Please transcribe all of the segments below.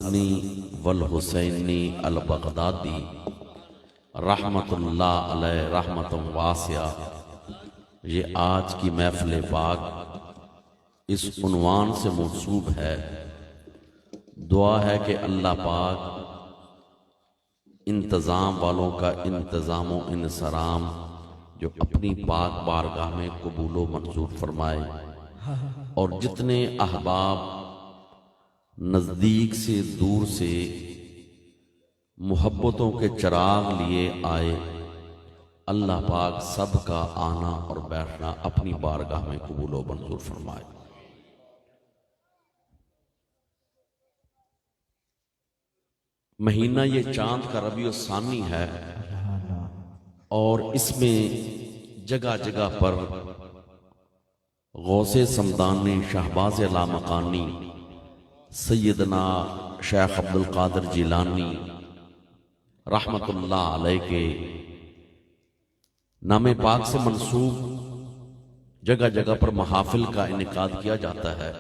الحسنی والحسینی al Baghdadi رحمت اللہ علیہ رحمت واسعہ، یہ آج کی محفل پاک اس عنوان سے منسوب ہے۔ دعا ہے کہ اللہ پاک انتظام والوں کا انتظام و انصرام جو اپنی پاک بارگاہ میں قبول و منظور فرمائے، اور جتنے احباب نزدیک سے دور سے محبتوں کے چراغ لیے آئے، اللہ پاک سب کا آنا اور بیٹھنا اپنی بارگاہ میں قبول و منظور فرمائے۔ مہینہ یہ چاند کا ربیع الثانی ہے، اور اس میں جگہ جگہ پر غوث سمدانی شہباز لامکانی سیدنا شیخ عبد القادر جیلانی رحمت اللہ علیہ کے نام پاک سے منسوب جگہ جگہ پر محافل کا انعقاد کیا جاتا ہے۔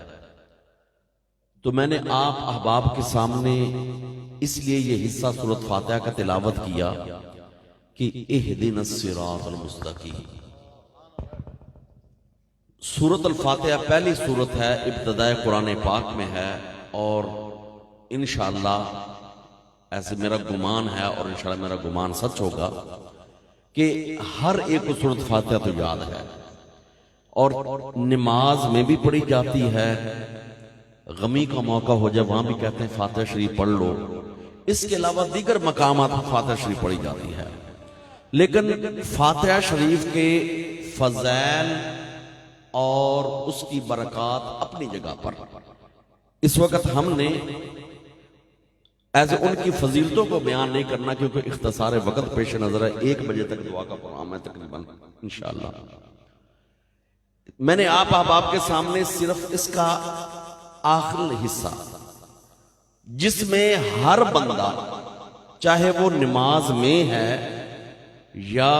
تو میں نے آپ احباب کے سامنے اس لیے یہ حصہ سورۃ فاتحہ کا تلاوت کیا کہ اہدنا الصراط المستقیم۔ سورۃ الفاتحہ پہلی سورت ہے، ابتدائے قرآن پاک میں ہے، اور انشاءاللہ ایسے میرا گمان ہے، اور انشاءاللہ میرا گمان سچ ہوگا کہ ہر ایک کو سورۃ فاتحہ تو یاد ہے، اور نماز میں بھی پڑھی جاتی ہے، غمی کا موقع ہو جائے وہاں بھی کہتے ہیں فاتحہ شریف پڑھ لو۔ اس کے علاوہ دیگر مقامات میں فاتحہ شریف پڑھی جاتی ہے، لیکن فاتحہ شریف کے فضائل اور اس کی برکات اپنی جگہ پر اس وقت ہم نے ان کی فضیلتوں کو بیان نہیں کرنا، کیونکہ اختصار وقت پیش نظر ہے، 1 بجے تک دعا کا پروگرام ہے تقریباً انشاءاللہ۔ میں نے آپ احباب کے سامنے صرف اس کا آخری حصہ، جس میں ہر بندہ چاہے وہ نماز میں ہے یا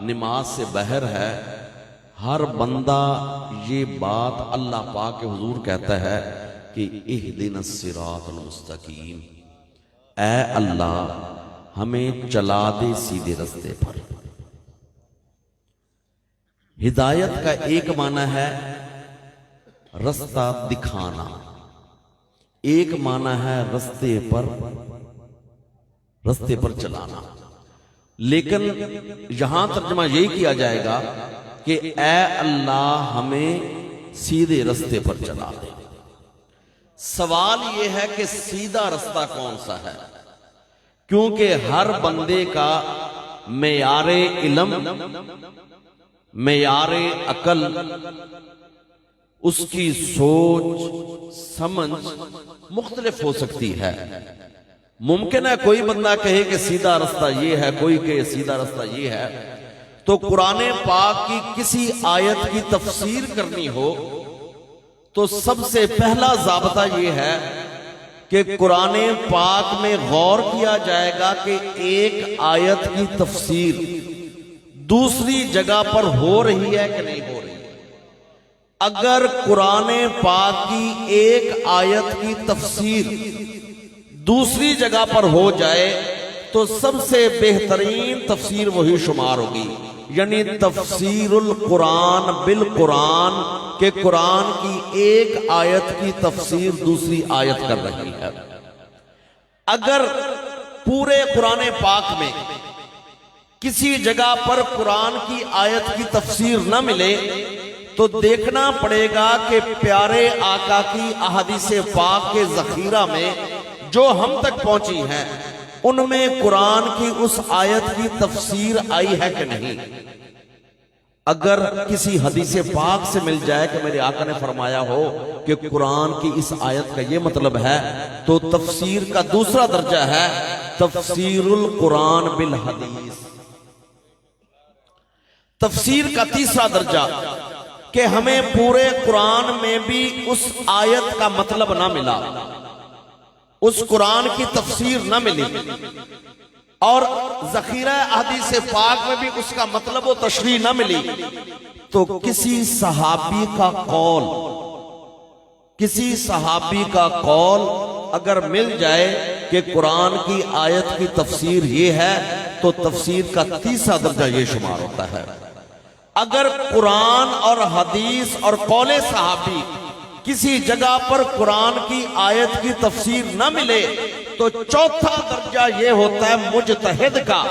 نماز سے باہر ہے، ہر بندہ یہ بات اللہ پاک کے حضور کہتا ہے کہ اہدنا الصراط المستقیم، اے اللہ ہمیں چلا دے سیدھے رستے پر۔ ہدایت کا ایک معنی ہے رستہ دکھانا، ایک معنی ہے رستے پر چلانا، لیکن یہاں ترجمہ یہی کیا جائے گا کہ اے اللہ ہمیں سیدھے رستے پر چلا دے۔ سوال یہ ہے کہ سیدھا رستہ کون سا ہے، کیونکہ ہر بندے کا معیار علم، معیار عقل، اس کی سوچ سمجھ مختلف ہو سکتی ہے۔ ممکن ہے کوئی بندہ کہے کہ سیدھا رستہ یہ ہے، کوئی کہے سیدھا رستہ یہ ہے۔ تو قرآن پاک کی کسی آیت کی تفسیر کرنی ہو تو سب سے پہلا ضابطہ یہ ہے کہ قرآن پاک میں غور کیا جائے گا کہ ایک آیت کی تفسیر دوسری جگہ پر ہو رہی ہے کہ نہیں ہو رہی ہے۔ اگر قرآن پاک کی ایک آیت کی تفسیر دوسری جگہ پر ہو جائے تو سب سے بہترین تفسیر وہی شمار ہوگی، یعنی تفسیر القرآن بالقرآن، کہ قرآن کی ایک آیت کی تفسیر دوسری آیت کر رہی ہے۔ اگر پورے قرآن پاک میں کسی جگہ پر قرآن کی آیت کی تفسیر نہ ملے تو دیکھنا پڑے گا کہ پیارے آقا کی احادیث پاک کے ذخیرہ میں جو ہم تک پہنچی ہیں ان میں قرآن کی اس آیت کی تفسیر آئی ہے کہ نہیں۔ اگر کسی حدیث پاک سے مل جائے کہ میرے آقا نے فرمایا ہو کہ قرآن کی اس آیت کا یہ مطلب ہے، تو تفسیر کا دوسرا درجہ ہے تفسیر القرآن بالحدیث۔ تفسیر کا تیسرا درجہ کہ ہمیں پورے قرآن میں بھی اس آیت کا مطلب نہ ملا، اس قرآن کی تفسیر نہ ملی، اور ذخیرہ احادیث پاک میں بھی اس کا مطلب و تشریح نہ ملی، تو کسی صحابی کا قول اگر مل جائے کہ قرآن کی آیت کی تفسیر یہ ہے تو تفسیر کا تیسرا درجہ یہ شمار ہوتا ہے. اگر قرآن اور حدیث اور قول صحابی کسی جگہ پر قرآن کی آیت کی تفسیر نہ ملے تو چوتھا درجہ یہ ہوتا ہے مجتہد کا،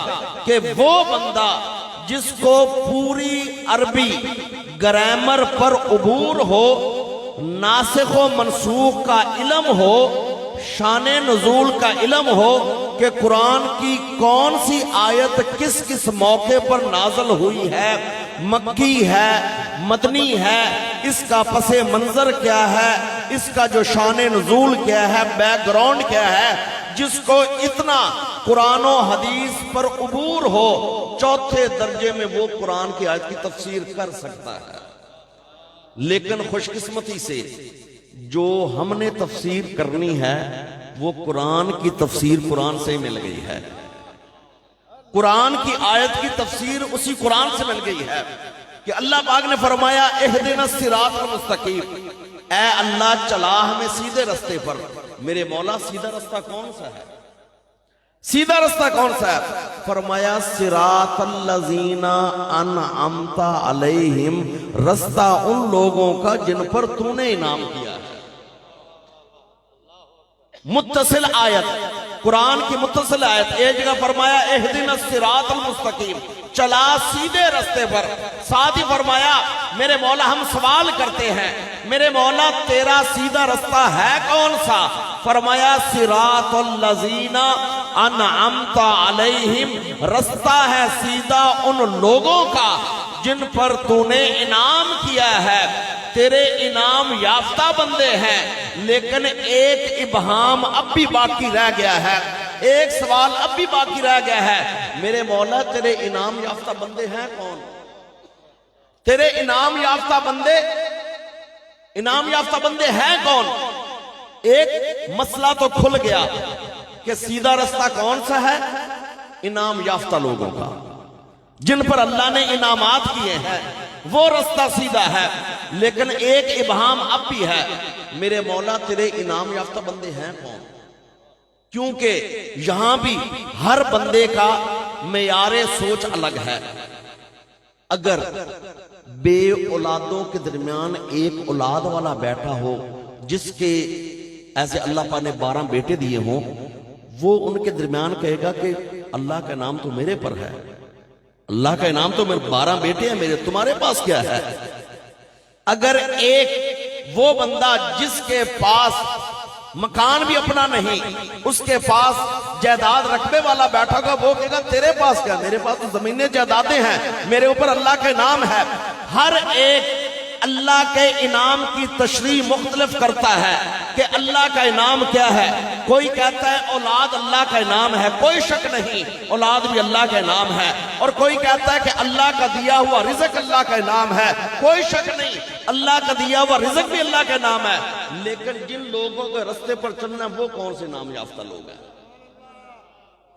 کہ وہ بندہ جس کو پوری عربی گرامر پر عبور ہو، ناسخ و منسوخ کا علم ہو، شان نزول کا علم ہو کہ قرآن کی کون سی آیت کس کس موقع پر نازل ہوئی ہے، مکی ہے، مدنی ہے، اس کا پس منظر کیا ہے، اس کا جو شان نزول کیا ہے، بیک گراؤنڈ کیا ہے، جس کو اتنا قرآن و حدیث پر عبور ہو، چوتھے درجے میں وہ قرآن کی آیت کی تفسیر کر سکتا ہے. لیکن خوش قسمتی سے جو ہم نے تفسیر کرنی ہے وہ قرآن کی تفسیر قرآن سے مل گئی ہے، قرآن کی آیت کی تفسیر اسی قرآن سے مل گئی ہے کہ اللہ پاک نے فرمایا اہدنا الصراط المستقیم، اے اللہ چلا ہمیں سیدھے رستے پر. میرے مولا سیدھا رستہ کون سا ہے؟ سیدھا رستہ کون سا ہے؟ فرمایا صراط الذین انعمت علیہم، رستہ ان لوگوں کا جن پر تو نے انعام کیا ہے. متصل آیت، قرآن کی متصل آیت. ایک جگہ فرمایا اہدنا الصراط المستقیم، چلا سیدھے رستے پر. ساتھ ہی فرمایا میرے مولا ہم سوال کرتے ہیں میرے مولا تیرا سیدھا رستہ ہے کون سا؟ فرمایا صراط الذین انعمت علیہم، رستہ ہے سیدھا ان لوگوں کا جن پر تو نے انعام کیا ہے. تیرے انعام یافتہ بندے ہیں، لیکن ایک ابہام اب بھی باقی رہ گیا ہے، ایک سوال اب بھی باقی رہ گیا ہے. میرے مولا تیرے انعام یافتہ بندے ہیں کون؟ تیرے انعام یافتہ بندے ہیں کون؟ ایک مسئلہ تو کھل گیا کہ سیدھا رستہ کون سا ہے؟ انعام یافتہ لوگوں کا جن پر اللہ نے انعامات کیے ہیں، وہ رستہ سیدھا ہے. لیکن ایک ابہام اب بھی ہے، میرے مولا تیرے انعام یافتہ بندے ہیں کون؟ کیونکہ یہاں بھی ہر بندے کا معیار سوچ الگ ہے. اگر بے اولادوں کے درمیان ایک اولاد والا بیٹھا ہو جس کے ایسے اللہ پاک نے 12 بیٹے دیے ہوں، وہ ان کے درمیان کہے گا کہ اللہ کا نام تو میرے پر ہے، اللہ کا انعام تو میرے 12 بیٹے ہیں میرے، تمہارے پاس کیا ہے؟ اگر ایک وہ بندہ جس کے پاس مکان بھی اپنا نہیں، اس کے پاس جائیداد رقبے والا بیٹھا گا، وہ کہے گا تیرے پاس کیا؟ میرے پاس تو زمینیں جائیدادیں ہیں، میرے اوپر اللہ کا انعام ہے. ہر ایک اللہ کے انعام کی تشریح مختلف کرتا ہے کہ اللہ کا انعام کیا ہے. کوئی کہتا ہے اولاد اللہ کا انعام ہے، کوئی شک نہیں، اولاد بھی اللہ کا انعام ہے. اور کوئی کہتا ہے کہ اللہ کا دیا ہوا رزق اللہ کا انعام ہے، کوئی شک نہیں، اللہ کا دیا ہوا رزق بھی اللہ کا انعام ہے. لیکن جن لوگوں کے رستے پر چلنا وہ کون سے انعام یافتہ لوگ ہیں؟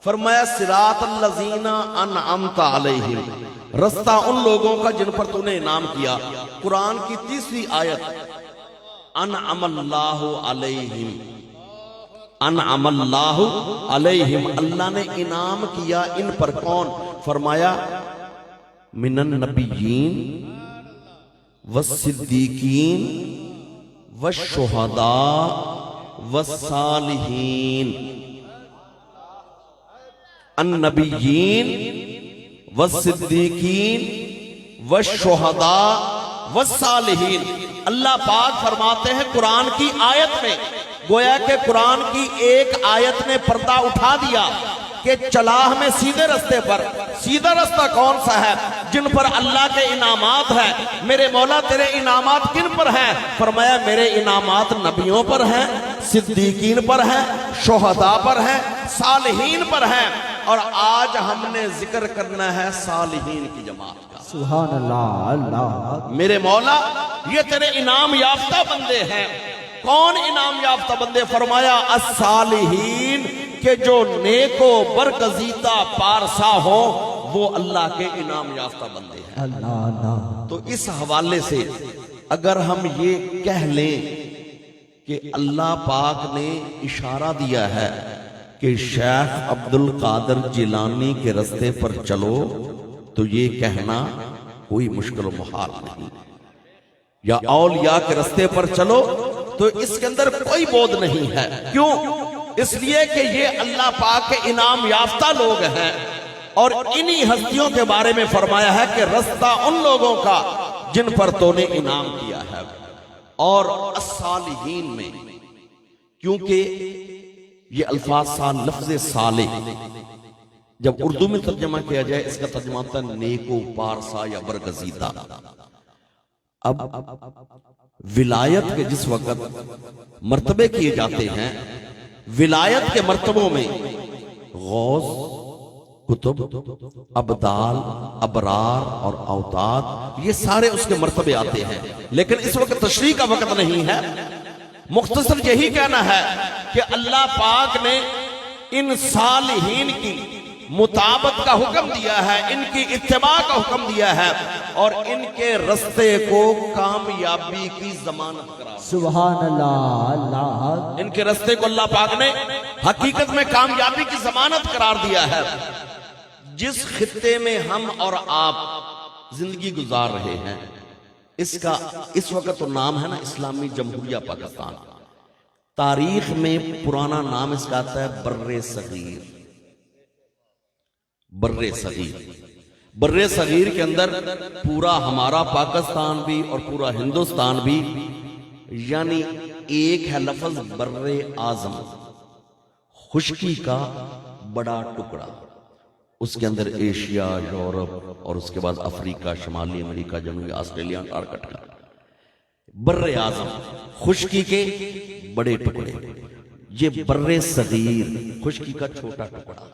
فرمایا صراط الذین انعمت علیہم، رستہ ان لوگوں کا جن پر تو نے انعام کیا. قرآن کی تیسری آیت انعم اللہ علیہم، انعم اللہ علیہم، اللہ نے انعام کیا ان پر. کون؟ فرمایا من النبیین والصدیقین والشہداء والصالحین. النبیین والصدیقین والشہداء والصالحین. اللہ پاک فرماتے ہیں قرآن کی آیت میں، گویا کہ قرآن کی ایک آیت نے پردہ اٹھا دیا کہ چلا ہمیں سیدھے رستے پر. سیدھا رستہ کون سا ہے؟ جن پر اللہ کے انعامات ہیں. میرے مولا تیرے انعامات کن پر ہیں؟ فرمایا میرے انعامات نبیوں پر ہیں، صدیقین پر ہیں، شہداء پر ہیں، صالحین پر ہیں. اور آج ہم نے ذکر کرنا ہے صالحین کی جماعت کا. سبحان اللہ. اللہ میرے مولا یہ تیرے انعام یافتہ بندے ہیں. کون انعام یافتہ بندے؟ فرمایا الصالحین، کہ جو نیک و برگزیدہ پارسا ہو وہ اللہ کے انعام یافتہ بندے ہیں. اللہ. تو اس حوالے سے اگر ہم یہ کہہ لیں کہ اللہ پاک نے اشارہ دیا ہے کہ شیخ عبد القادر جیلانی کے رستے پر چلو تو یہ کہنا کوئی مشکل و محال نہیں، یا اولیاء کے رستے پر چلو تو اس کے اندر کوئی بود نہیں ہے۔ کیوں؟ اس لیے کہ یہ اللہ پاک کے انعام یافتہ لوگ ہیں، اور انہی ہستیوں کے بارے میں فرمایا ہے کہ رستہ ان لوگوں کا جن پر تو نے انعام کیا ہے۔ اور الصالحین میں، کیونکہ یہ الفاظ لفظ صالح جب اردو میں ترجمہ کیا جائے اس کا ترجمہ ہوتا ہے نیکو پارسا یا برگزیدہ۔ اب ولایت کے جس وقت مرتبے کیے جاتے ہیں، ولایت کے مرتبوں میں غوث، کتب، ابدال، ابرار اور اوتاد، یہ سارے اس کے مرتبے آتے ہیں، لیکن اس وقت تشریح کا وقت نہیں ہے۔ مختصر یہی کہنا ہے کہ اللہ پاک نے ان صالحین کی مطابقت کا حکم دیا ہے، ان کی اتباع کا حکم دیا ہے، اور ان کے رستے کو کامیابی کی ضمانت قرار دیا۔ سبحان اللہ، اللہ ان کے رستے کو اللہ پاک نے حقیقت میں کامیابی کی ضمانت قرار دیا ہے۔ جس خطے میں ہم اور آپ زندگی گزار رہے ہیں، اس کا اس وقت تو نام ہے نا اسلامی جمہوریہ پاکستان۔ تاریخ میں پرانا نام اس کا آتا ہے بر صغیر۔ بر صغیر، بر صغیر کے اندر پورا ہمارا پاکستان بھی اور پورا ہندوستان بھی، یعنی ایک ہے لفظ بر اعظم، خشکی کا بڑا ٹکڑا، اس کے اندر ایشیا، یورپ اور اس کے بعد افریقہ، شمالی امریکہ، جنوبی آسٹریلیا، انٹارکٹیکا۔ بر اعظم خشکی کے بڑے ٹکڑے، یہ بر صغیر خشکی کا چھوٹا ٹکڑا۔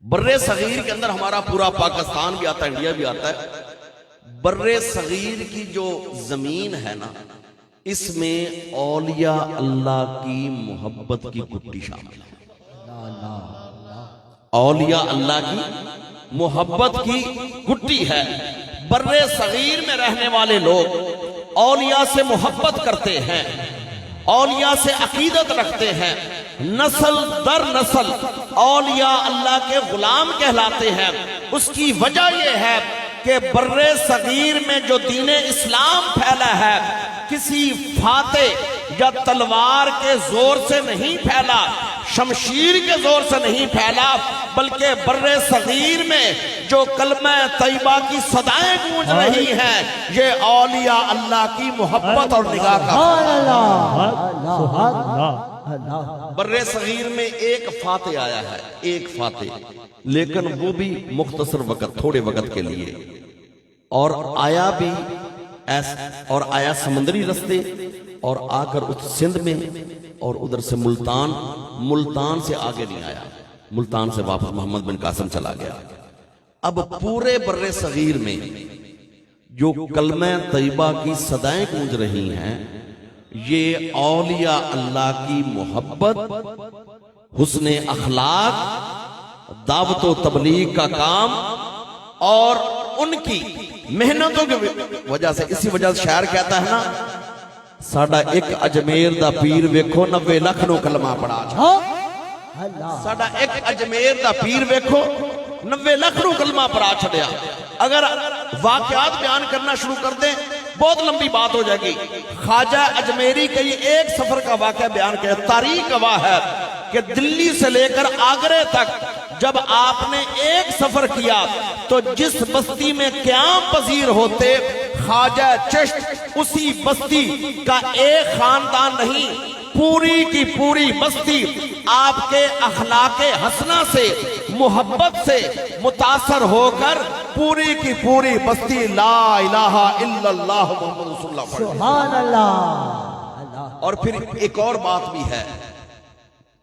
بر صغیر کے اندر ہمارا پورا پاکستان بھی آتا ہے، انڈیا بھی آتا ہے۔ بر صغیر کی جو زمین ہے نا، اس میں اولیاء اللہ کی محبت کی گٹی شامل ہے۔ اولیاء اللہ کی محبت کی گٹی ہے۔ بر صغیر میں رہنے والے لوگ اولیاء سے محبت کرتے ہیں، اولیاء سے عقیدت رکھتے ہیں، نسل در نسل اولیاء اللہ کے غلام کہلاتے ہیں۔ اس کی وجہ یہ ہے کہ بر صغیر میں جو دین اسلام پھیلا ہے، کسی فاتح یا تلوار کے زور سے نہیں پھیلا، شمشیر کے زور سے نہیں پھیلا، بلکہ بر صغیر میں جو کلمہ طیبہ کی صدائیں گونج رہی ہیں، یہ اولیاء اللہ کی محبت اور نگاہ کا بر صغیر میں ایک فاتح آیا ہے، ایک فاتح، لیکن وہ بھی مختصر وقت، تھوڑے وقت کے لیے، اور آیا بھی اور آیا سمندری رستے، اور آ کر اس سندھ میں اور ادھر سے ملتان سے آگے نہیں آیا، ملتان سے واپس محمد بن قاسم چلا گیا۔ اب پورے بر صغیر میں جو کلمہ طیبہ کی صدائیں گونج رہی ہیں، یہ اولیاء اللہ کی محبت، حسن اخلاق، دعوت و تبلیغ کا کام، اور ان کی محنتوں کی وجہ سے، اسی وجہ سے شاعر کہتا ہے نا، ساڑا ایک اجمیر دا پیر ویکھو 90 لاکھ نو کلمہ پڑھا چھڑیا۔ ساڑا ایک اجمیر دا پیر ویکھو 90 لاکھ نو کلمہ پڑھا چھڑیا۔ اگر واقعات بیان کرنا شروع کر دیں بہت لمبی بات ہو جائے گی۔ خواجہ اجمیری کے یہ ایک سفر کا واقعہ بیان کیا، تاریخ گواہ ہے کہ دلی سے لے کر آگرے تک جب آپ نے ایک سفر کیا تو جس بستی میں قیام پذیر ہوتے خواجہ چشت، اسی بستی کا ایک خاندان نہیں، پوری کی پوری بستی آپ کے اخلاق حسنہ سے، محبت سے متاثر ہو کر پوری کی پوری بستی لا الہ الا اللہ محمد رسول اللہ پڑھ۔ سبحان اللہ۔ اور پھر ایک اور بات بھی ہے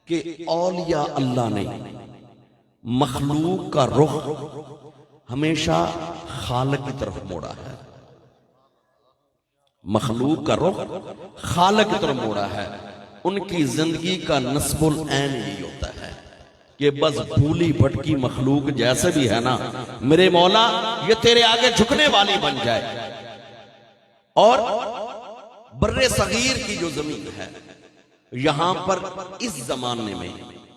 کہ اولیاء اللہ نے مخلوق کا رخ ہمیشہ خالق کی طرف موڑا ہے، مخلوق کا رخ خالق کی طرف موڑا ہے۔ ان کی زندگی کا نصب العین یہی ہوتا ہے کہ بس بھولی بھٹکی مخلوق جیسے بھی ہے نا، میرے مولا یہ تیرے آگے جھکنے والی بن جائے۔ اور بر صغیر کی جو زمین ہے یہاں پر اس زمانے میں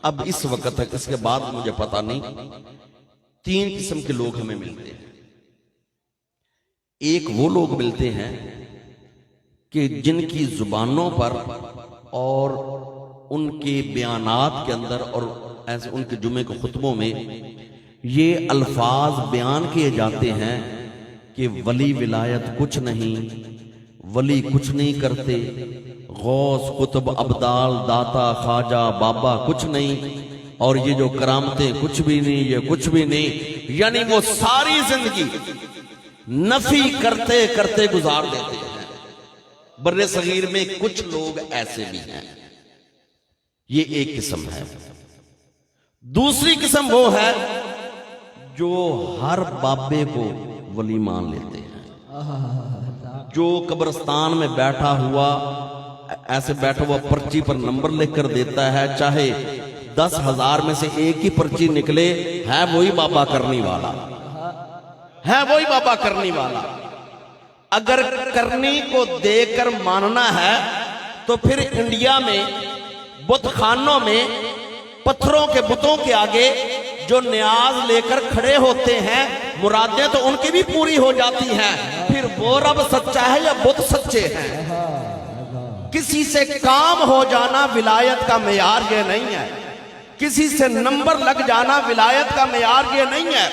اب اس وقت تک، اس کے بعد مجھے پتا نہیں، 3 قسم کے لوگ ہمیں ملتے ہیں۔ ایک وہ لوگ ملتے ہیں کہ جن کی زبانوں پر اور ان کے بیانات کے اندر اور ایسے ان کے جمعے کے خطبوں میں یہ الفاظ بیان کیے جاتے ہیں کہ ولی ولایت کچھ نہیں، ولی کچھ نہیں کرتے، غوث قطب ابدال داتا خواجہ بابا کچھ نہیں، اور یہ جو کرامتیں کچھ بھی نہیں، یہ کچھ بھی نہیں، یعنی وہ ساری زندگی نفی کرتے کرتے گزار دیتے ہیں۔ بر صغیر میں کچھ لوگ ایسے بھی ہیں، یہ ایک قسم ہے۔ دوسری قسم وہ ہے جو ہر بابے کو ولی مان لیتے ہیں، جو قبرستان میں بیٹھا ہوا ایسے بیٹھا ہوا پرچی پر نمبر لکھ کر دیتا ہے، چاہے 10,000 میں سے ایک ہی پرچی نکلے، ہے وہی بابا کرنی والا، ہے وہی بابا کرنی والا۔ اگر کرنی کو دیکھ کر ماننا ہے تو پھر انڈیا میں بت خانوں میں پتھروں کے بتوں کے آگے جو نیاز لے کر کھڑے ہوتے ہیں، مرادیں تو ان کی بھی پوری ہو جاتی ہیں، پھر وہ رب سچا ہے یا بت سچے ہیں؟ کسی سے کام ہو جانا ولایت کا معیار یہ نہیں ہے، کسی سے نمبر لگ جانا ولایت کا معیار یہ نہیں ہے،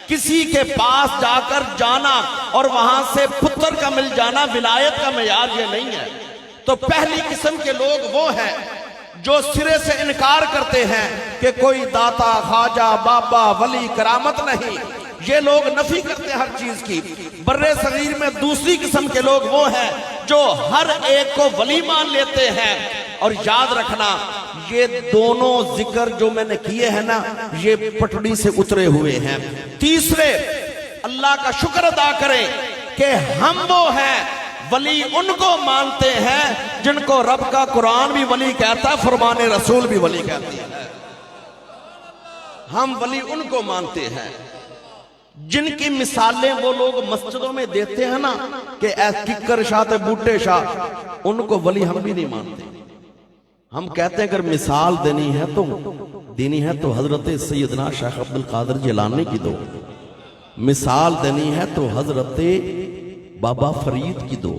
کسی کے پاس جا کر جانا اور وہاں سے پتر کا مل جانا ولایت کا معیار یہ نہیں ہے۔ تو پہلی قسم کے لوگ وہ ہیں جو سرے سے انکار کرتے ہیں کہ کوئی داتا خواجہ بابا ولی کرامت نہیں، یہ لوگ نفی کرتے ہیں ہر چیز کی۔ بر صغیر میں دوسری قسم کے لوگ وہ ہیں جو ہر ایک کو ولی مان لیتے ہیں۔ اور یاد رکھنا یہ دونوں ذکر جو میں نے کیے ہیں نا، یہ پٹڑی سے اترے ہوئے ہیں۔ تیسرے، اللہ کا شکر ادا کریں کہ ہم وہ ہیں ولی ان کو مانتے ہیں جن کو رب کا قرآن بھی ولی کہتا ہے، فرمان رسول بھی ولی کہتی ہے۔ ہم ولی ان کو مانتے ہیں جن کی مثالیں وہ لوگ مسجدوں میں دیتے ہیں نا کہ اے ککر شاہ تے بوٹے شاہ، ان کو ولی ہم بھی نہیں مانتے۔ ہم کہتے ہیں اگر مثال دینی ہے تو حضرت سیدنا شیخ عبد القادر جیلانی کی دو، مثال دینی ہے تو حضرت بابا فرید کی دو،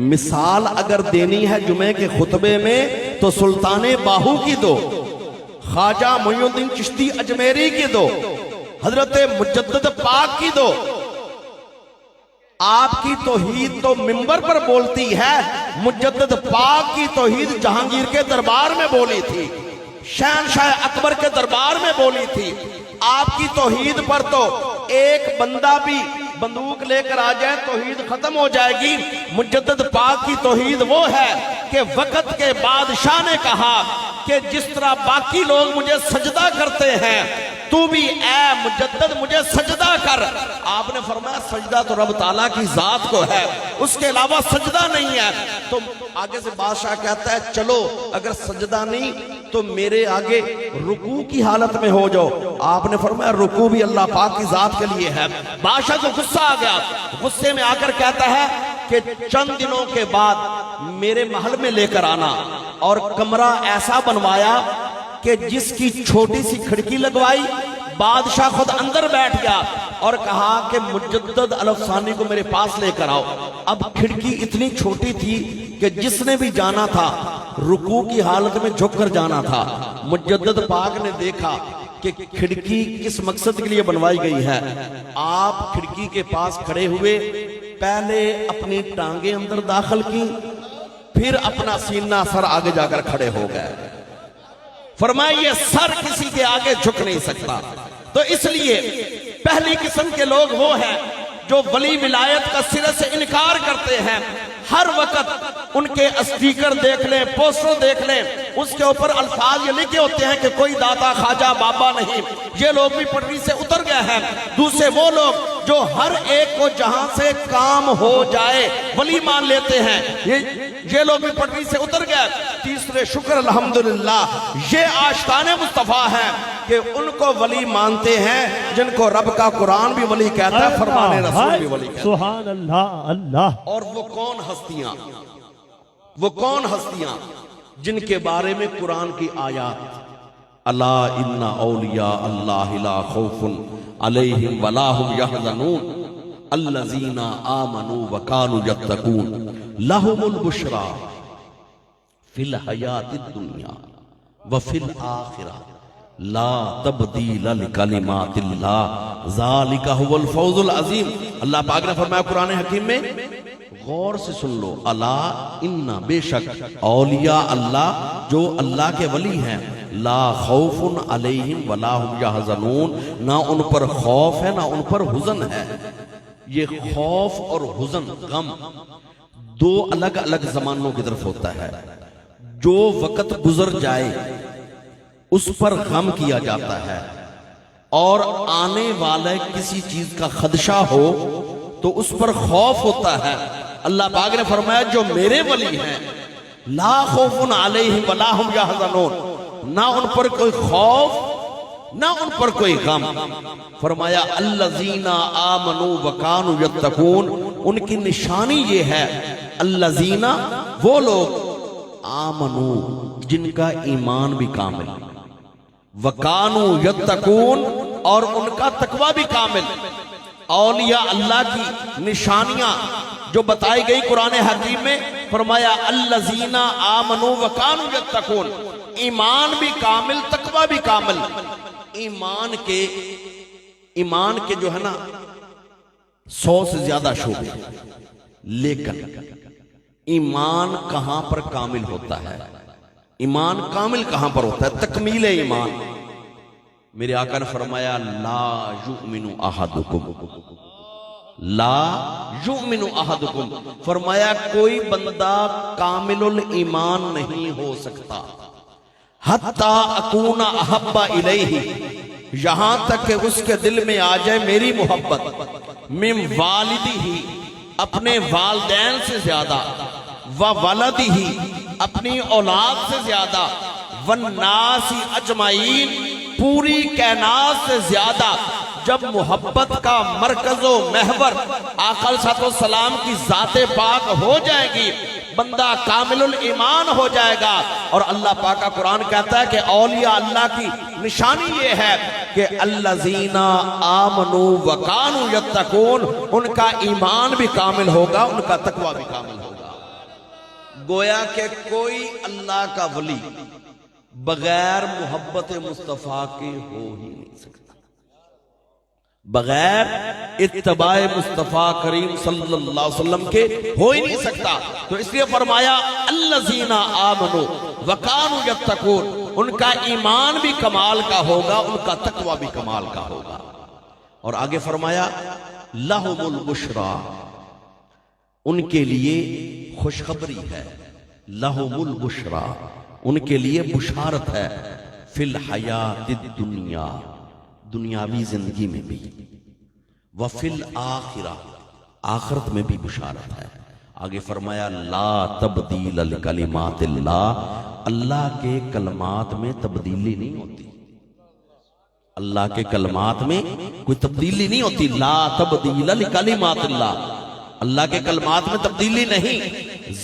مثال اگر دینی ہے جمعے کے خطبے میں تو سلطان باہو کی دو، خواجہ معین الدین چشتی اجمیری کی دو، حضرت مجدد پاک کی دو۔ آپ کی توحید تو منبر پر بولتی ہے، مجدد پاک کی توحید جہانگیر کے دربار میں بولی تھی، شہنشاہ اکبر کے دربار میں بولی تھی۔ آپ کی توحید پر تو ایک بندہ بھی بندوق لے کر آ جائے توحید ختم ہو جائے گی۔ مجدد پاک کی توحید وہ ہے کہ وقت کے بادشاہ نے کہا کہ جس طرح باقی لوگ مجھے سجدہ کرتے ہیں تو بھی اے مجدد مجھے سجدہ کر۔ آپ نے فرمایا سجدہ تو رب تعالیٰ کی ذات کو ہے، اس کے علاوہ سجدہ نہیں ہے۔ تو آگے سے بادشاہ کہتا ہے چلو اگر سجدہ نہیں تو میرے آگے رکوع کی حالت میں ہو جاؤ۔ آپ نے فرمایا رکوع بھی اللہ پاک کی ذات کے لیے ہے۔ بادشاہ کو غصہ آ گیا، غصے میں آ کر کہتا ہے کہ چند دنوں کے بعد میرے محل میں لے کر آنا، اور کمرہ ایسا بنوایا کہ جس کی چھوٹی سی کھڑکی لگوائی، بادشاہ خود اندر بیٹھ گیا اور کہا کہ مجدد الافسانی کو میرے پاس لے کر آؤ۔ اب کھڑکی اتنی چھوٹی تھی کہ جس نے بھی جانا تھا رکوع کی حالت میں جھک کر جانا تھا۔ مجدد پاک نے دیکھا کہ کھڑکی کس مقصد کے لیے بنوائی گئی ہے۔ آپ کھڑکی کے پاس کھڑے ہوئے، پہلے اپنی ٹانگیں اندر داخل کی، پھر اپنا سینہ سر آگے جا کر کھڑے ہو گئے۔ فرمایا یہ سر کسی کے آگے جھک نہیں سکتا۔ تو اس لیے پہلی قسم کے لوگ وہ ہیں جو ولی ولایت کا سرے سے انکار کرتے ہیں۔ ہر وقت ان کے اسٹیکر دیکھ لیں، پوسٹر دیکھ لیں، اس کے اوپر الفاظ یہ لکھے ہوتے ہیں کہ کوئی داتا خواجہ بابا نہیں۔ یہ لوگ بھی پٹری سے اتر گئے ہیں۔ دوسرے وہ لوگ جو ہر ایک کو جہاں سے کام ہو جائے ولی مان لیتے ہیں، یہ لوگ بھی پٹری سے اتر گئے۔ تیسرے شکر الحمدللہ یہ عاشقان مصطفیٰ ہیں کہ ان کو ولی مانتے ہیں جن کو رب کا قرآن بھی ولی کہتا ہے، فرمان رسول بھی ولی کہتا ہے۔ سبحان اللہ اللہ۔ اور وہ کون ہستیاں؟ وہ کون ہستیاں جن کے بارے میں قرآن کی آیات الا ان اولیاء اللہ لا خوف علیہم ولا هم يحزنون الذین آمنوا وكانوا يتقون لهم البشرى فی الحیات الدنیا وفی الآخرہ لا تبدیل لکلمات اللہ ذالک هو الفوز العظیم۔ اللہ پاک نے فرمایا قرآن حکیم میں، غور سے سن لو، الا ان بے شک اولیاء اللہ جو اللہ کے ولی ہیں، لا خوف علیہم ولا هم یحزنون، نہ ان پر خوف ہے نہ ان پر حزن ہے۔ یہ خوف اور حزن، غم، دو الگ الگ زمانوں کی طرف ہوتا ہے۔ جو وقت گزر جائے اس پر غم کیا جاتا ہے، اور آنے والے کسی چیز کا خدشہ ہو تو اس پر خوف ہوتا ہے۔ اللہ پاک نے فرمایا جو میرے ولی ہیں، لا خوف علیہم ولا هم یحزنون، نہ ان پر کوئی خوف نہ ان پر کوئی غم۔ فرمایا الذین آمنوا وکانوا یتقون، ان کی نشانی یہ ہے، الذین وہ لوگ، آمنو جن کا ایمان بھی کامل، وکانو یتقون اور ان کا تقوی بھی کامل۔ اولیاء اللہ کی نشانیاں جو بتائی گئی قرآن حکیم میں، فرمایا الذین آمنو وکانو یتقون، ایمان بھی کامل تقوی بھی کامل۔ ایمان کے جو ہے نا 100 سے زیادہ شعبے، لیکن ایمان کہاں پر کامل ہوتا ہے؟ ایمان کامل کہاں پر ہوتا ہے؟ تکمیل ایمان۔ میرے آقا نے فرمایا لا یؤمن احدکم، لا یؤمن احدکم، فرمایا کوئی بندہ کامل الایمان نہیں ہو سکتا حتی اکون احب الیہ، یہاں تک کہ اس کے دل میں آ جائے میری محبت، من والدہ، اپنے والدین سے زیادہ، وولدہ، اپنی اولاد سے زیادہ، والناس اجمعین، پوری کائنات سے زیادہ۔ جب محبت کا مرکز و محور آقا صلی اللہ علیہ وسلم کی ذات پاک ہو جائے گی، بندہ کامل الایمان ہو جائے گا۔ اور اللہ پاک کا قرآن کہتا ہے کہ اولیاء اللہ کی نشانی یہ ہے کہ الذین آمنوا وکانوا یتقون، ان کا ایمان بھی کامل ہوگا، ان کا تقوی بھی کامل ہوگا۔ گویا کہ کوئی اللہ کا ولی بغیر محبت مصطفیٰ کے ہو ہی نہیں سکتا، بغیر اتباع مصطفیٰ کریم صلی اللہ علیہ وسلم کے ہو ہی نہیں سکتا۔ تو اس لیے فرمایا الذین آمنوا وکانوا یتقون، ان کا ایمان بھی کمال کا ہوگا، ان کا تقوی بھی کمال کا ہوگا۔ اور آگے فرمایا لہم البشریٰ، ان کے لیے خوشخبری ہے، لہم البشریٰ، ان کے لیے بشارت ہے، فی الحیات الدنیا، دنیاوی زندگی میں بھی، وفی الآخرہ، آخرت میں بھی بشارت ہے۔ آگے فرمایا لا تبدیل لکلمات اللہ، اللہ کے کلمات میں تبدیلی نہیں ہوتی، اللہ کے کلمات میں کوئی تبدیلی نہیں ہوتی۔ لا تبدیل لکلمات اللہ، اللہ کے کلمات میں تبدیلی نہیں۔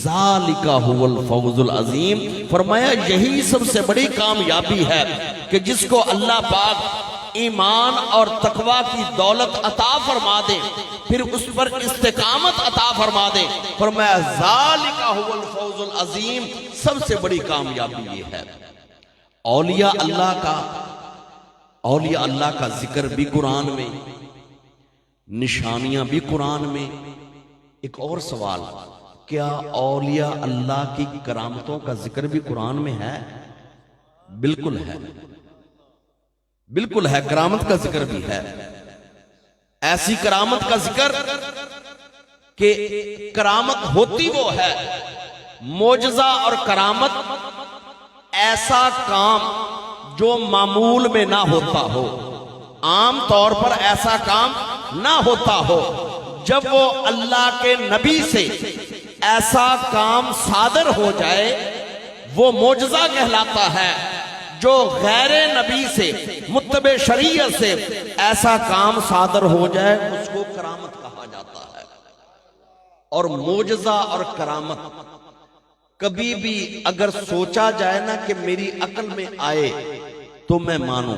ذالک هو الفوز العظیم، فرمایا یہی سب سے بڑی کامیابی ہے کہ جس کو اللہ پاک ایمان اور تقوی کی دولت عطا فرما دے، پھر اس پر استقامت عطا فرما دے۔ فرمایا ذالک هو الفوز العظیم، سب سے بڑی کامیابی یہ ہے۔ اولیاء اللہ کا ذکر بھی قرآن میں، نشانیاں بھی قرآن میں۔ ایک اور سوال، کیا اولیاء اللہ کی کرامتوں کا ذکر بھی قرآن میں ہے؟ بالکل ہے، بالکل ہے، کرامت کا ذکر بھی ہے۔ ایسی کرامت کا ذکر کہ کرامت ہوتی وہ ہے، معجزہ اور کرامت ایسا کام جو معمول میں نہ ہوتا ہو، عام طور پر ایسا کام نہ ہوتا ہو، جب وہ اللہ کے نبی سے ایسا کام صادر ہو جائے وہ معجزہ کہلاتا ہے۔ جو غیر نبی سے، متبع شریعت سے ایسا کام صادر ہو جائے اس کو کرامت کہا جاتا ہے۔ اور معجزہ اور کرامت کبھی بھی اگر سوچا جائے نا کہ میری عقل میں آئے تو میں مانوں.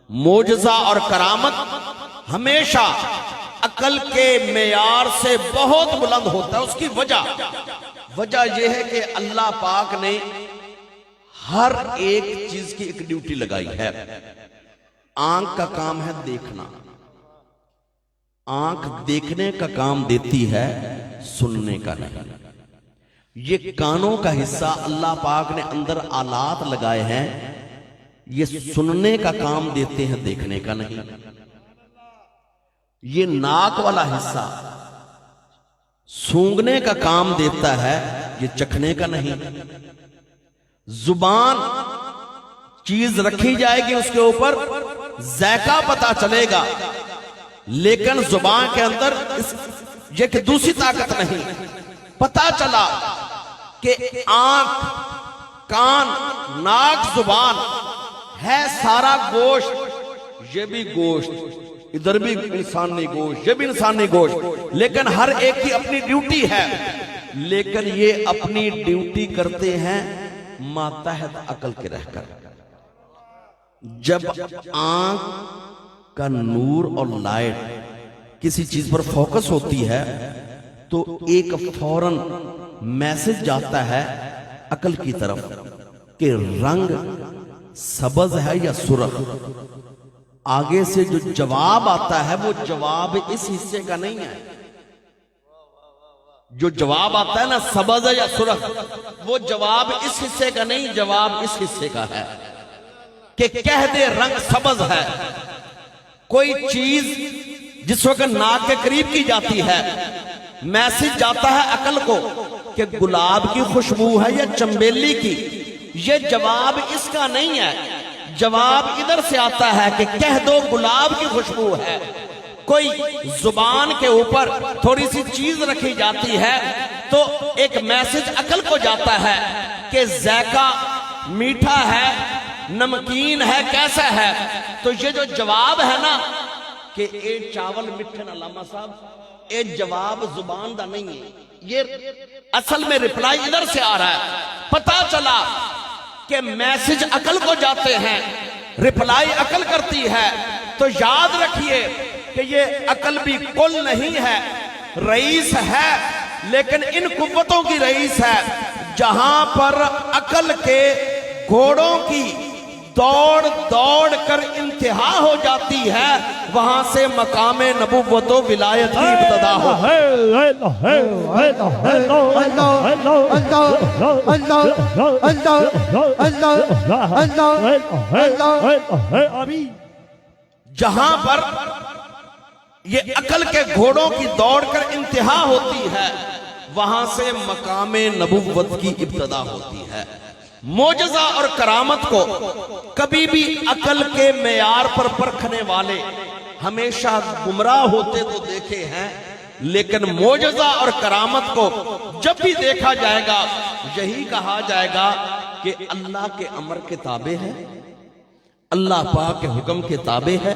معجزہ اور کرامت ہمیشہ عقل کے معیار سے بہت بلند ہوتا ہے. اس کی وجہ یہ ہے کہ اللہ پاک نے ہر ایک چیز کی ایک ڈیوٹی لگائی ہے. آنکھ کا کام ہے دیکھنا، آنکھ دیکھنے کا کام دیتی ہے، سننے کا نہیں. یہ کانوں کا حصہ اللہ پاک نے اندر آلات لگائے ہیں، یہ سننے کا کام دیتے ہیں، دیکھنے کا نہیں. یہ ناک والا حصہ سونگنے کا کام دیتا ہے، یہ چکھنے کا نہیں. زبان چیز رکھی جائے گی اس کے اوپر ذائقہ پتا چلے گا، لیکن زبان کے اندر یہ کہ دوسری طاقت نہیں. پتا چلا کہ آنکھ، کان، ناک، زبان ہے سارا گوشت، یہ بھی گوشت، ادھر بھی انسانی گوشت، یہ بھی انسانی گوشت، لیکن ہر ایک کی اپنی ڈیوٹی ہے. لیکن یہ اپنی ڈیوٹی کرتے ہیں ماتحت عقل کے رہ کر. جب آنکھ کا نور اور لائٹ کسی چیز پر فوکس ہوتی ہے تو ایک فوراً میسج جاتا ہے عقل کی طرف کہ رنگ سبز ہے یا سرخ. آگے سے جو جواب آتا ہے وہ جواب اس حصے کا نہیں ہے. جو جواب آتا ہے نا سبز ہے یا سرخ، وہ جواب اس حصے کا نہیں، جواب اس حصے کا ہے کہ کہہ دے رنگ سبز ہے. کوئی چیز جس وقت ناک کے قریب کی جاتی ہے، میسج جاتا ہے عقل کو کہ گلاب کی خوشبو ہے یا چنبیلی کی. یہ جواب اس کا نہیں ہے، جواب ادھر سے آتا ہے کہ کہہ دو گلاب کی خوشبو ہے. کوئی زبان کے اوپر تھوڑی سی چیز رکھی جاتی ہے تو ایک میسج عقل کو جاتا ہے کہ ذائقہ میٹھا ہے، نمکین ہے، کیسا ہے. تو یہ جو جواب ہے نا کہ اے چاول مٹھے نا علامہ صاحب، اے جواب زبان دا نہیں ہے، یہ اصل میں ریپلائی ادھر سے آ رہا ہے. پتا چلا کہ میسج عقل کو جاتے ہیں، ریپلائی عقل کرتی ہے. تو یاد رکھیے کہ یہ عقل بھی کل نہیں ہے، رئیس ہے، لیکن ان قوتوں کی رئیس ہے. جہاں پر عقل کے گھوڑوں کی دوڑ کر انتہا ہو جاتی ہے، وہاں سے مقام نبوت و ولایت کی ابتدا ہو. جہاں پر یہ عقل کے گھوڑوں کی دوڑ کر انتہا ہوتی ہے، وہاں سے مقام نبوت کی ابتدا ہوتی ہے. معجزہ اور کرامت کو کبھی بھی عقل کے معیار پر پرکھنے والے ہمیشہ گمراہ ہوتے تو دیکھے ہیں، لیکن معجزہ اور کرامت کو جب بھی دیکھا جائے گا یہی کہا جائے گا کہ اللہ کے امر کے تابع ہے، اللہ پاک کے حکم کے تابع ہے.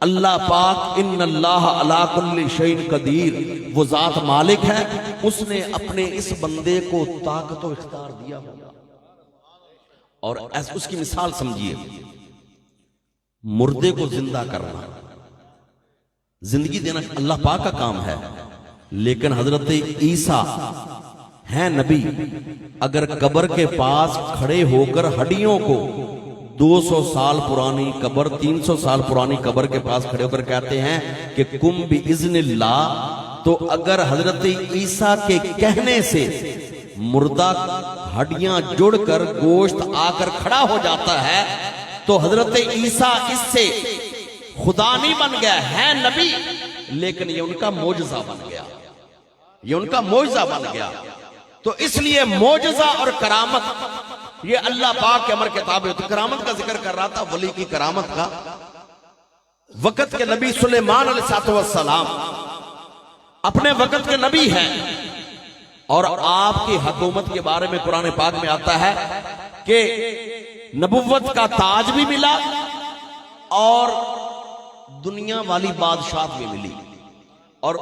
اللہ پاک ان اللہ علی کل شیء قدیر، وہ ذات مالک ہے، اس نے اپنے اس بندے کو طاقت و اختیار دیا ہوگا. اور اس کی مثال سمجھیے، مردے کو زندہ کرنا، زندگی دینا اللہ پاک کا کام ہے. لیکن حضرت عیسیٰ ہیں نبی، اگر قبر کے پاس کھڑے ہو کر ہڈیوں کو 200 سال پرانی قبر، 300 سال پرانی قبر کے پاس کھڑے ہو کر کہتے ہیں کہ کم باذن اللہ، تو اگر حضرت عیسیٰ کے کہنے سے مردہ ہڈیاں جڑ کر گوشت آ کر کھڑا ہو جاتا ہے تو حضرت عیسیٰ اس سے خدا نہیں بن گیا، ہے نبی، لیکن یہ ان کا معجزہ بن گیا، یہ ان کا معجزہ بن گیا. تو اس لیے معجزہ اور کرامت یہ اللہ پاک کے امر کے تابع ہوتی. کرامت کا ذکر کر رہا تھا، ولی کی کرامت کا. وقت کے نبی سلیمان علیہ السلام اپنے وقت کے نبی ہیں، اور آپ کی حکومت کے بارے میں قرآن پاک میں آتا ہے کہ نبوت کا تاج بھی ملا اور دنیا والی بادشاہت بھی ملی. اور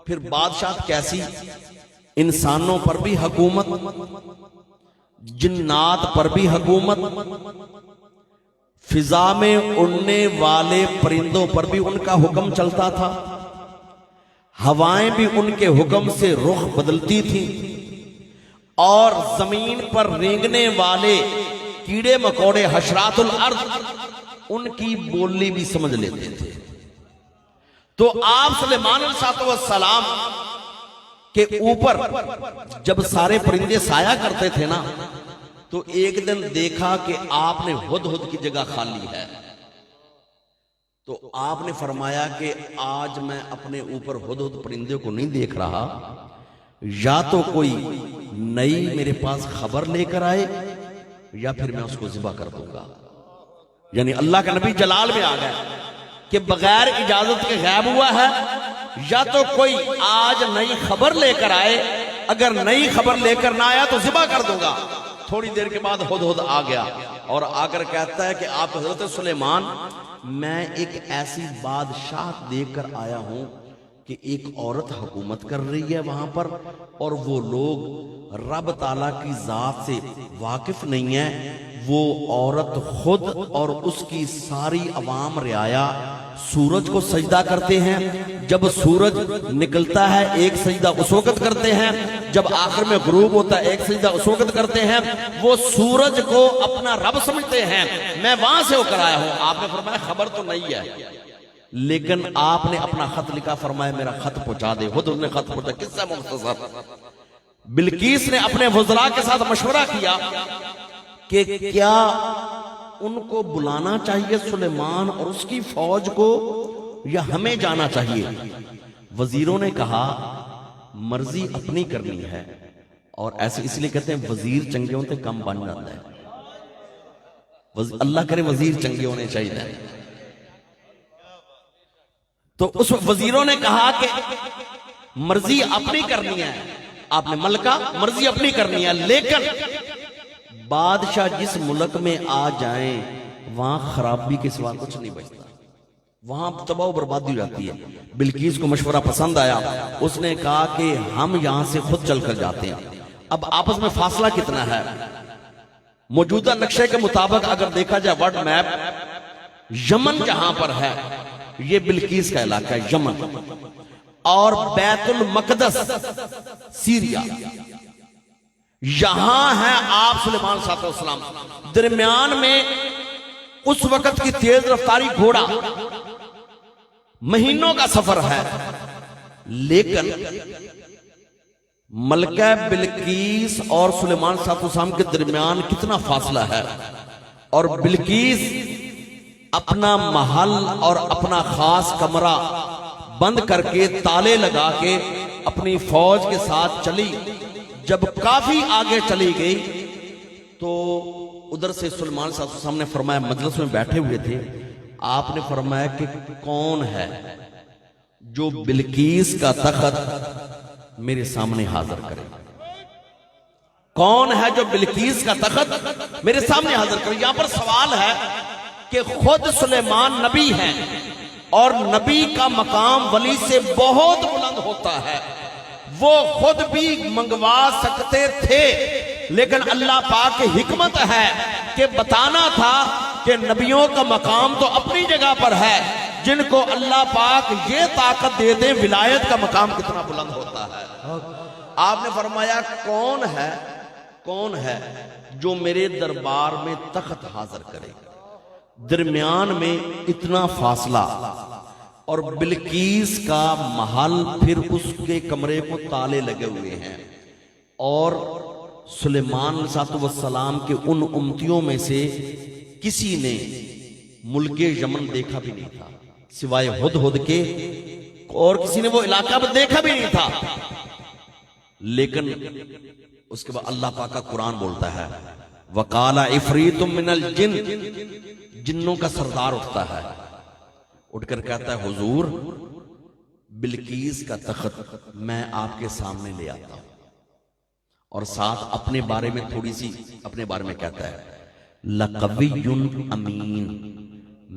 پھر بادشاہت کیسی انسانوں پر بھی حکومت، جنات پر بھی حکومت، فضا میں اڑنے والے پرندوں پر بھی ان کا حکم چلتا تھا، ہوائیں بھی ان کے حکم سے رخ بدلتی تھیں، اور زمین پر رینگنے والے کیڑے مکوڑے حشرات الارض ان کی بولی بھی سمجھ لیتے تھے۔ تو آپ سلیمان علیہ السلام کے اوپر جب سارے پرندے سایہ کرتے تھے نا، تو ایک دن دیکھا کہ آپ نے ہدہد کی جگہ خالی ہے، تو آپ نے فرمایا کہ آج میں اپنے اوپر ہدہد پرندے کو نہیں دیکھ رہا، یا تو کوئی نئی میرے پاس خبر لے کر آئے یا پھر میں اس کو ذبح کر دوں گا۔ یعنی اللہ کا نبی جلال میں آ گئے کہ بغیر اجازت کے غائب ہوا ہے، یا تو کوئی آج نئی خبر لے کر آئے، اگر نئی خبر لے کر نہ آیا تو ذبح کر دوں گا۔ تھوڑی دیر کے بعد ہدہد آ گیا اور آ کر کہتا ہے کہ آپ حضرت سلیمان، میں ایک ایسی بادشاہت دیکھ کر آیا ہوں کہ ایک عورت حکومت کر رہی ہے وہاں پر، اور وہ لوگ رب تعالیٰ کی ذات سے واقف نہیں ہیں۔ وہ عورت خود اور اس کی ساری عوام رعایا سورج کو سجدہ کرتے ہیں، جب سورج نکلتا ہے ایک سجدہ اس وقت کرتے ہیں، جب آخر میں غروب ہوتا ہے ایک سجدہ اس وقت کرتے ہیں۔ وہ سورج کو اپنا رب سمجھتے ہیں۔ میں وہاں سے ہو کر آیا ہوں۔ آپ نے فرمایا خبر تو نہیں ہے، لیکن آپ نے اپنا خط لکھا، فرمایا میرا خط پہنچا دے۔ ہدہد نے خط پہنچا، قصہ مختصر۔ بلقیس نے اپنے وزراء کے ساتھ مشورہ کیا کہ کیا ان کو بلانا چاہیے سلیمان اور اس کی فوج کو، یا ہمیں جانا چاہیے؟ وزیروں نے کہا مرضی اپنی کرنی ہے، اور ایسے اس لیے کہتے ہیں وزیر چنگے ہوتے کم بن جاتا ہے۔ اللہ کرے وزیر چنگے ہونے چاہیے۔ تو اس وزیروں نے کہا کہ مرضی اپنی کرنی ہے، آپ نے ملکہ مرضی اپنی کرنی ہے، لیکن بادشاہ جس ملک میں آ جائیں وہاں خرابی کے سوا کچھ نہیں بچتا، وہاں تباہ و بربادی ہو جاتی ہے۔ بلقیس کو مشورہ پسند آیا، اس نے کہا کہ ہم یہاں سے خود چل کر جاتے ہیں۔ اب آپس میں فاصلہ کتنا ہے؟ موجودہ نقشے کے مطابق اگر دیکھا جائے ورلڈ میپ، یمن جہاں پر ہے یہ بلقیس کا علاقہ ہے، یمن، اور بیت المقدس سیریا، یہاں ہے آپ سلیمان صلی اللہ علیہ وسلم۔ درمیان میں اس وقت کی تیز رفتاری گھوڑا مہینوں کا سفر ہے، لیکن ملکہ بلقیس اور سلیمان صلی اللہ علیہ وسلم کے درمیان کتنا فاصلہ ہے، اور بلقیس اپنا محل اور اپنا خاص کمرہ بند کر کے تالے لگا کے اپنی فوج کے ساتھ چلی۔ جب کافی آگے چلی گئی تو ادھر سے سلیمان صلی اللہ علیہ وسلم نے فرمایا، مجلس میں بیٹھے ہوئے تھے، آپ نے فرمایا کہ کون ہے جو بلقیس کا تخت میرے سامنے حاضر کرے؟ کون ہے جو بلقیس کا تخت میرے سامنے حاضر کرے؟ یہاں پر سوال ہے کہ خود سلیمان نبی ہیں، اور نبی کا مقام ولی سے بہت بلند ہوتا ہے، وہ خود بھی منگوا سکتے تھے، لیکن اللہ پاک کی حکمت ہے کہ بتانا تھا کہ نبیوں کا مقام تو اپنی جگہ پر ہے، جن کو اللہ پاک یہ طاقت دے دے ولایت کا مقام کتنا بلند ہوتا ہے۔ آپ نے فرمایا کون ہے جو میرے دربار میں تخت حاضر کرے؟ درمیان میں اتنا فاصلہ، اور بلقیس کا محل، پھر اس کے کمرے کو تالے لگے ہوئے ہیں، اور سلیمان علیہ السلام کے ان امتیوں میں سے کسی نے ملک یمن دیکھا بھی نہیں تھا سوائے ہدہد کے، اور کسی نے وہ علاقہ بھی دیکھا بھی نہیں تھا۔ لیکن اس کے بعد اللہ پاک کا قرآن بولتا ہے، وَقَالَ عِفْرِيتٌ مِّنَ الْجِنِّ، جنوں کا سردار اٹھتا ہے، اٹھ کر کہتا ہے حضور بلقیس کا تخت میں آپ کے سامنے لے آتا ہوں، اور ساتھ اپنے بارے میں تھوڑی سی اپنے بارے میں کہتا ہے لَقَوِيٌّ امین،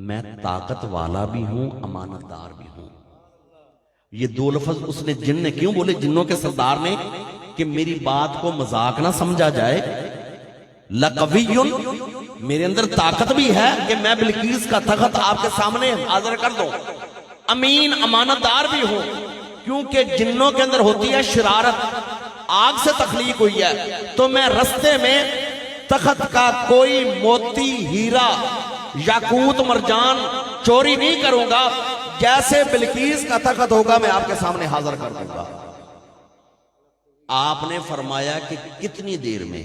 میں طاقت والا بھی ہوں امانت دار بھی ہوں۔ یہ دو لفظ اس نے جن نے کیوں بولے، جنوں کے سردار نے، کہ میری بات کو مذاق نہ سمجھا جائے، لقویٌ، میرے اندر طاقت بھی ہے کہ میں بلقیس کا تخت آپ کے سامنے حاضر کر دوں، امین امانت دار بھی ہوں، کیونکہ جنوں کے اندر ہوتی ہے شرارت، آگ سے تخلیق ہوئی ہے، تو میں رستے میں تخت کا کوئی موتی ہیرا یاقوت مرجان چوری نہیں کروں گا، جیسے بلقیس کا تخت ہوگا میں آپ کے سامنے حاضر کر دوں گا۔ آپ نے فرمایا کہ کتنی دیر میں؟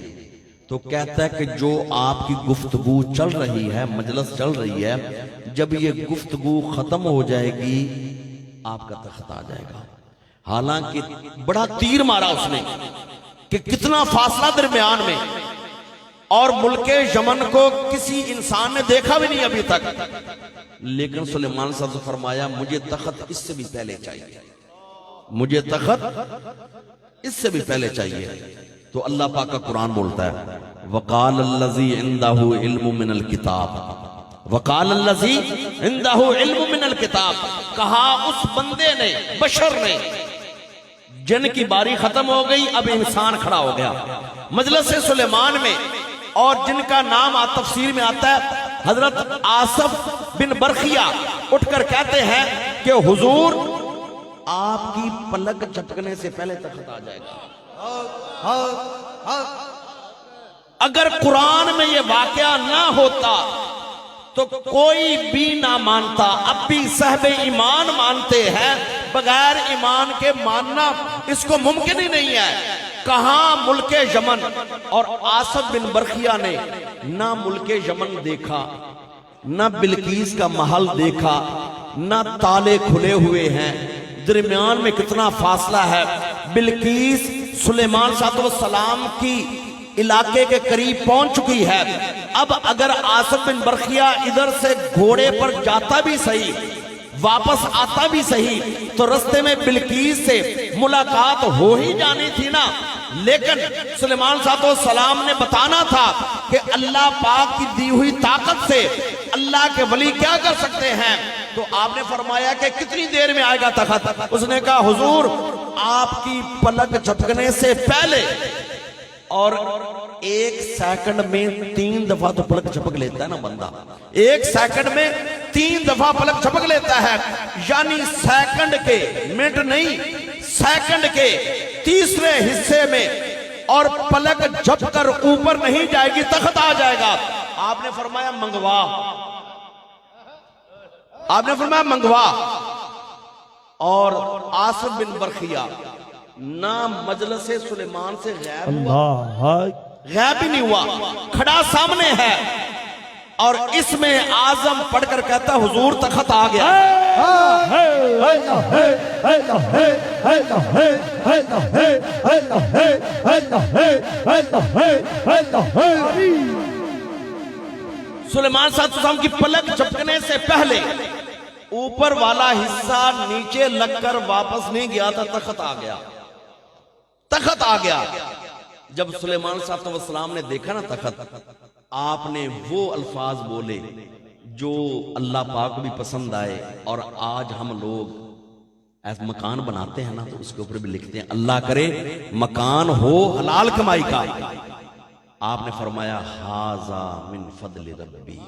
تو کہتا ہے کہ جو آپ کی گفتگو چل رہی ہے، مجلس چل رہی ہے، جب یہ گفتگو ختم ہو جائے گی آپ کا تخت آ جائے گا۔ حالانکہ بڑا تیر مارا اس نے کہ کتنا فاصلہ درمیان میں، اور ملک یمن کو کسی انسان نے دیکھا بھی نہیں ابھی تک، لیکن سلیمان صاحب نے فرمایا مجھے تخت اس سے بھی پہلے چاہیے، مجھے تخت اس سے بھی پہلے چاہیے۔ تو اللہ پاک کا قرآن بولتا ہے وَقَالَ الَّذِي عِنْدَهُ عِلْمٌ مِّنَ الْكِتَابِ، وَقَالَ الَّذِي عِنْدَهُ عِلْمٌ مِّنَ الْكِتَابِ، کہا اس بندے نے، بشر نے، جن کی باری ختم ہو گئی، اب انسان کھڑا ہو گیا مجلس سلیمان میں، اور جن کا نام تفسیر میں آتا ہے حضرت آصف بن برخیہ، اٹھ کر کہتے ہیں کہ حضور آپ کی پلک جھپکنے سے پہلے تخت آ جائے گا۔ اگر قرآن میں یہ واقعہ نہ ہوتا تو کوئی بھی نہ مانتا، اب بھی صاحب ایمان مانتے ہیں، بغیر ایمان کے ماننا اس کو ممکن ہی نہیں ہے۔ کہاں ملک یمن، اور آصف بن برخیہ نے نہ ملک یمن دیکھا، نہ بلقیس کا محل دیکھا، نہ تالے کھلے ہوئے ہیں، درمیان میں کتنا فاصلہ ہے۔ بلقیس سلیمان صاحب السلام کی علاقے کے قریب پہنچ چکی ہے، اب اگر آصف بن برخیہ ادھر سے گھوڑے پر جاتا بھی صحیح، واپس آتا بھی صحیح، تو رستے میں بلقیس سے ملاقات ہو ہی جانی تھی نا۔ لیکن سلیمان صاحب السلام نے بتانا تھا کہ اللہ پاک کی دی ہوئی طاقت سے اللہ کے ولی کیا کر سکتے ہیں۔ تو آپ نے فرمایا کہ کتنی دیر میں آئے گا تخت؟ اس نے کہا حضور آپ کی پلک جھپکنے سے پہلے، اور ایک سیکنڈ میں 3 دفعہ تو پلک جھپک لیتا ہے نا بندہ، ایک سیکنڈ میں 3 دفعہ پلک جھپک لیتا ہے، یعنی سیکنڈ کے، منٹ نہیں، سیکنڈ کے تیسرے حصے میں، اور پلک جھپ کر اوپر نہیں جائے گی، تخت آ جائے گا۔ آپ نے فرمایا منگوا، آپ نے فرمایا منگوا۔ اور آصف بن برخیہ نہ مجلس سلیمان سے غائب ہوا، غائب ہی نہیں ہوا، کھڑا سامنے ہے، اور اس میں اعظم پڑھ کر کہتا حضور تخت آ گیا۔ سلیمان صاحب السلام کی پلک جھپکنے سے پہلے اوپر والا حصہ نیچے لگ کر واپس نہیں گیا تھا، تخت آ گیا، تخت آ گیا۔ جب سلیمان صاحب السلام نے دیکھا نا تخت، آپ نے وہ الفاظ بولے جو اللہ پاک بھی پسند آئے، اور آج ہم لوگ ایسا مکان بناتے ہیں نا تو اس کے اوپر بھی لکھتے ہیں اللہ کرے مکان ہو حلال کمائی کا۔ آپ نے فرمایا ھذا من فضل ربی،